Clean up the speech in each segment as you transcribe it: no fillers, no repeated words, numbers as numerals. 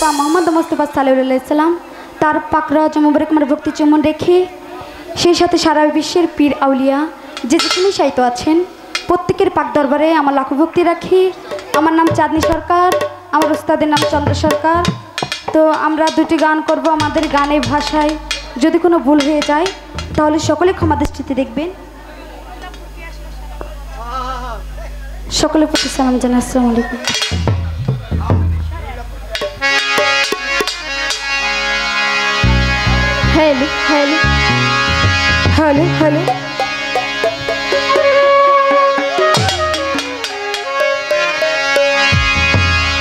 मुस्तफ़ा मोहम्मद मुस्तफ़ा सल्लल्लाहु अलैहि वसल्लम तार पाकराज मुबारक मार भक्ति चुम्बन रेखे সেই সাথে সারা বিশ্বের পীর আউলিয়া যে যেখানে শায়িত আছেন প্রত্যেকের পাক দরবারে আমার লাখ ভক্তি রাখি। আমার নাম চাঁদনী সরকার, আমার উস্তাদের নাম চন্দ্র সরকার। তো আমরা দুটি গান করব আমাদের গানের ভাষায়, যদি কোনো ভুল হয়ে যায় তাহলে সকলে ক্ষমা দৃষ্টিতে দেখবেন। সকলের প্রতি সালাম জানাই, আসসালামু আলাইকুম। Hello hello hello hello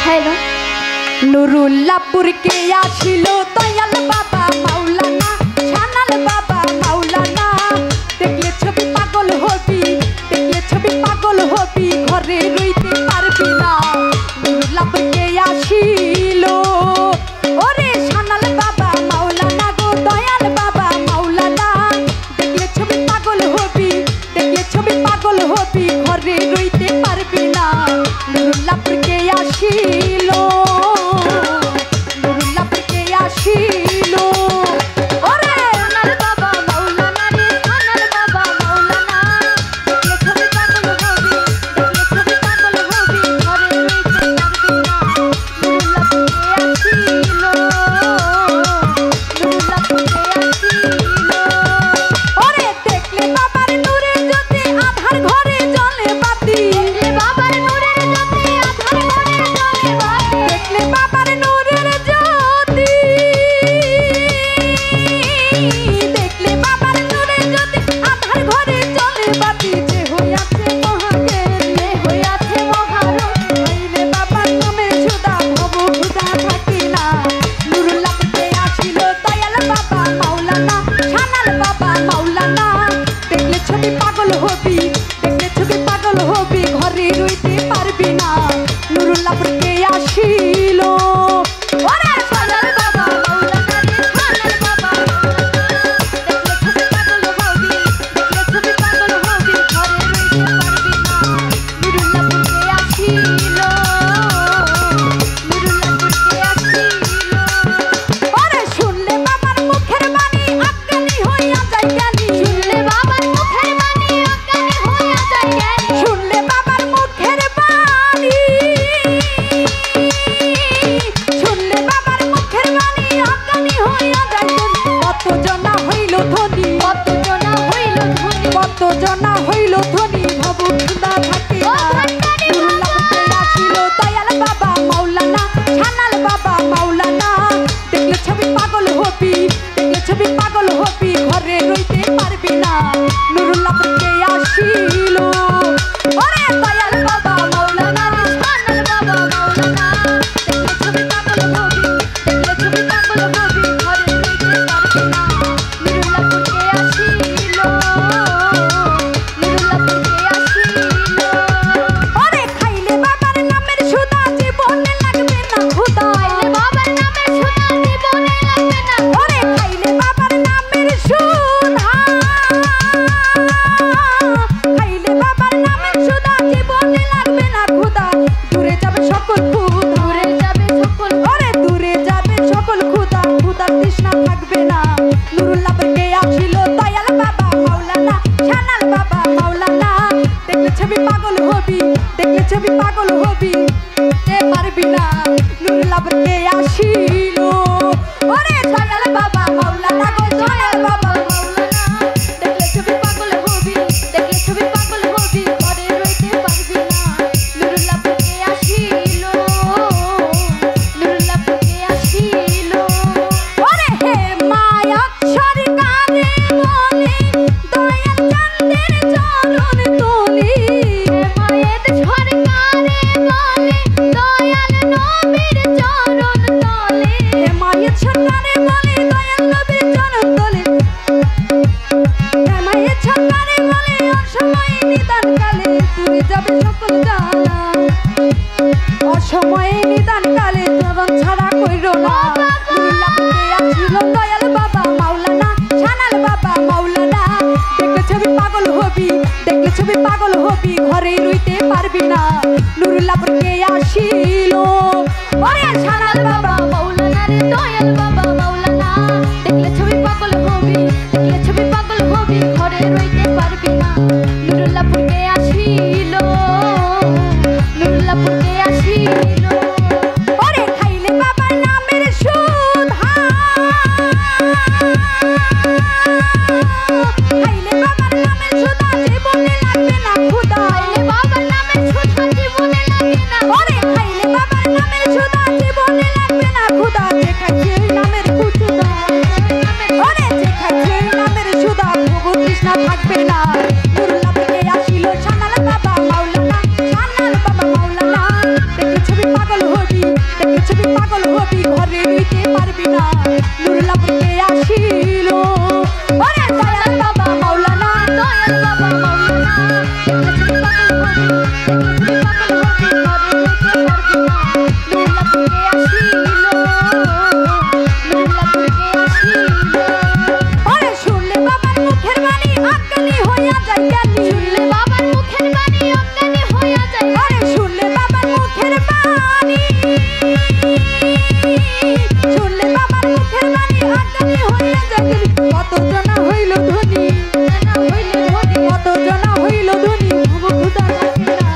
hello Nurullahpur কে আসিল দয়াল বাবা মাওলানা, ছানাল বাবা মাওলানা। দেখলে ছবি পাগল হবি, দেখলে ছবি পাগল হবি, ঘরে রইতে পারবি না। নুরুল্লাহপুর কে আসিল ওরে ছানাল বাবা মাওলানা গো, দয়াল বাবা মাওলানা। দেখলে ছবি পাগল হবি, দেখলে ছবি পাগল হবি, ঘরে রইতে পারবি না। নুরুল্লাহপুর কে আসিল, নুরুল্লাহপুর কে আসিল ওরে ছানাল বাবা মাওলানা রে, ছানাল বাবা মাওলানা। দেখলে ছবি পাগল হবি, দেখলে ছবি পাগল হবি, ঘরে রইতে পারবি না। নুরুল্লাহপুর কে আসিল, নুরুল্লাহপুর কে আসিল ওরে। দেখলে বাবার নূরে জ্যোতি আধার ঘরে জ্বলে বাতি, দেখলে বাবার নূরে জ্যোতি আধার ঘরে জ্বলে বাতি, দেখলে বাবার নূরের জ্যোতি, দেখলে বাবার নূরের জ্যোতি আধার ঘরে জ্বলে বাতি। যে হইয়াছে মহাজ্ঞানী, যে হইয়াছে মহারূপ, হইলে বাবার নামের সুধা ভব ক্ষুধা থাকি না। নুরুল্লাহপুর কে আসিল দয়াল বাবা মাওলানা, ছানাল বাবা মাওলানা। দেখলে ছবি পাগল হবি, দেখলে ছবি পাগল হবি, ঘরে রইতে পারবি না। নুরুল্লাহপুর কে আসিল ওরে ছানাল বাবা মাওলানা রে, ছানাল বাবা মাওলানা। দেখলে ছবি পাগল হবি, দেখলে ছবি পাগল হবি, ঘরে রইতে পারবি না। নুরুল্লাহপুর কে আসিল, নুরুল্লাহপুর কে আসিল ওরে। শুনলে বাবার মুখের বাণী অজ্ঞানী হইয়া যায় জ্ঞানী, শুনলে বাবার মুখের বাণী অজ্ঞানী হইয়া যায় জ্ঞানী, শুনলে বাবার মুখের বাণী, শুনলে বাবার মুখের বাণী অজ্ঞানী হইয়া যায় জ্ঞানী। কত জনা হইল ধনী, কত জনা হইল ধনী, কত জনা হইল ধনী, ভব ক্ষুধা থাকে না। নুরুল্লাহপুর কে আসিল দয়াল বাবা মাওলানা, ছানাল বাবা মাওলানা। দেখলে ছবি পাগল হবি, দেখলে ছবি পাগল হবি, ঘরে রইতে পারবি না। নুরুল্লাহপুর কে আসিল ওরে দয়াল বাবা মাওলানা রে, ছানাল বাবা মাওলানা। দেখলে ছবি পাগল হবি, দেখলে ছবি পাগল হবি, ঘরে রইতে পারবি না। নুরুল্লাহপুর কে আসিল, নুরুল্লাহপুর কে আসিল ওরে। খাইলে বাবার নামের সুধা জীবনে লাগবে না ক্ষুধা, খাইলে বাবার নামের সুধা জীবনে লাগবে না ওরে। খাইলে বাবার নামের সুধা, খাইলে বাবার নামের সুধা জীবনে লাগবে না ক্ষুধা। দূরে যাবে সকল ক্ষুধা, দূরে যাবে সকল ওরে, দূরে যাবে সকল ক্ষুধা, ক্ষুধার তৃষ্ণা থাকবে না। নুরুল্লাহপুর কে আসিল দয়াল বাবা মাওলানা, ছানাল বাবা মাওলানা। দেখলে ছবি পাগল হবি, দেখলে ছবি পাগল হবি, তে পারবি না। নুরুল্লাহপুর কে আসিল ওরে দয়াল বাবা মাওলানা গো, দয়াল বাবা মাওলানা। দেখলে ছবি পাগল হবি, দেখলে ছবি পাগল হবি, ঘরে রইতে পারবি না। নুরুল্লাহপুর কে আসিল, নুরুল্লাহপুর কে আসিল ওরে। হে মায়াত সরকারে বলে দয়াল চাঁদের চরণ তলি, হে মায়াত সরকারে বলে দয়াল নবীর চরণ তলে, হে মায়াত সরকারে বলে দয়াল নবীর চরণ তলে, হে মায়াত সরকারে বলে অসময়ে নিদান কালে দূরে যাবে সকল জ্বালা, অসময়ে নিদান কালে চরণ ছাড়া কইর না। নুরুল্লাহপুর কে আসিল দয়াল বাবা মাওলানা, ছানাল বাবা মাওলানা। দেখলে ছবি পাগল হবি, দেখলে ছবি পাগল হবি, ঘরে রইতে পারবি না। নুরুল্লাহপুর কে আসিল ওরে ছানাল বাবা মাওলানা। খুদা যে খাইছে ওই নামের কুচুদা ওরে যে খাইছে ওই নামের সুদা প্রভু কৃষ্ণ থাকবে না নুরুল্লাহ থেকে আসিল সানাল বাবা মাওলানা সানাল বাবা মাওলানা দেখে ছবি পাগল হবি দেখে ছবি পাগল হবি ঘরে রইতে পারবি না নুরুল্লাহ থেকে আসিল ওরে দয়াল বাবা মাওলানা দয়াল বাবা মাওলানা দেখে ছবি পাগল হবি দেখে ছবি পাগল হবি ঘরে রইতে পারবি না নুরুল্লাহ থেকে আসিল নুরুল্লাহ থেকে আসিল ওরে শুনলে বাবার মুখের বাণী অজ্ঞানী হইয়া যায় জ্ঞানী শুনলে বাবার মুখের বাণী অজ্ঞানী হইয়া যায় ওরে শুনলে বাবার মুখের বাণী শুনলে বাবার মুখের বাণী অজ্ঞানী হইয়া যায় কত জনা হইল ধনী কত জনা হইল ধনী ভব খুদা থাকে না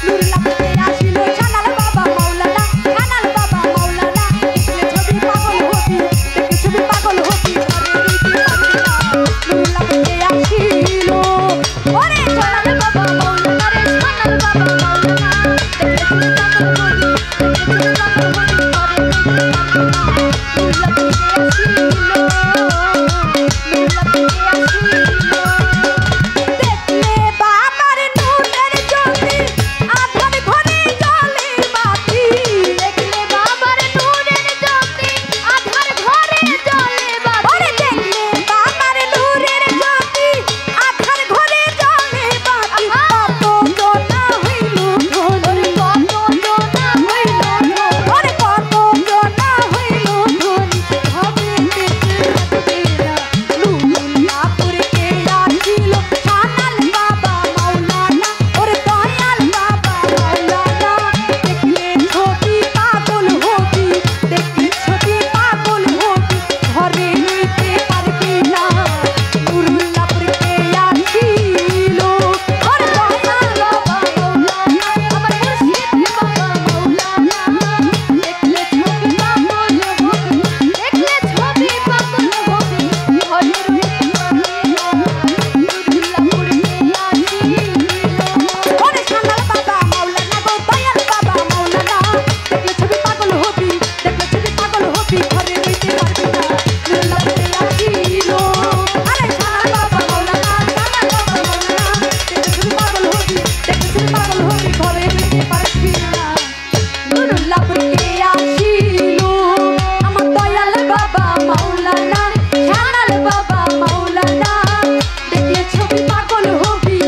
নুরুল্লাহ থেকে আসিল সানাল বাবা মাওলানা সানাল বাবা মাওলানা দেখলে ছবি পাগল হবি দেখলে ছবি পাগল হবি ঘরে রইতে পারবি না নুরুল্লাহ থেকে আসিল ওরে সানাল বাবা মাওলানা রে সানাল বাবা মাওলানা দেখলে ছবি পাগল হবি দেখলে ছবি পাগল হবি ঘরে রইতে পারবি না নুরুল্লাহ থেকে আসিল নুরুল্লাহ থেকে আসিল দেখলে বাবার নূরের জ্যোতি আধার ঘরে জ্বলে বাতি দেখলে বাবার নূরের জ্যোতি আধার ঘরে জ্বলে বাতি ওরে দেখলে বাবার নূরের জ্যোতি আধার ঘরে জ্বলে বাতি কত জনা হইল ধনী কত জনা হইল ধনী ওরে কত জনা হইল ধনী হবে দেখতে লাগবে না নুরুল্লাহপুরকে আসিল সানাল বাবা মাওলানা ওরে দয়াল বাবা মাওলানা দেখলে ছবি পাগল হবি দেখলে ছবি পাগল হবি ঘরে রইতে পারবি না নুরুল্লাহপুরকে আসিল ওরে দয়াল বাবা মাওলানা আমার মুর্শিদ বাবা মাওলানা দেখলে ছবি পাগল হবি দেখলে ছবি পাগল হবি ঘরে রইতে পারবি না নুরুল্লাহপুরকে আসিল ওরে সানাল বাবা মাওলানা গো দয়াল বাবা মাওলানা দেখলে ছবি পাগল হবি দেখলে ছবি পাগল হবি ঘরে রইতে পারবি না নুরুল্লাহপুরকে আসিল আরে সানাল বাবা মাওলানা সানাল বাবা মাওলানা দেখলে ছবি পাগল হবি দেখলে ছবি পাগল হবি ঘরে রইতে পারবি না নুরুল্লাহপুরকে আসিল আমার দয়াল বাবা মাওলানা সানাল বাবা মাওলানা দেখলে ছবি পাগল হবি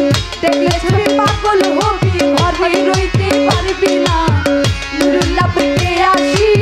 দেখলে ছবি পাগল হবি ঘরে রইতে পারবি না নুরুল্লাহপুরকে আসিল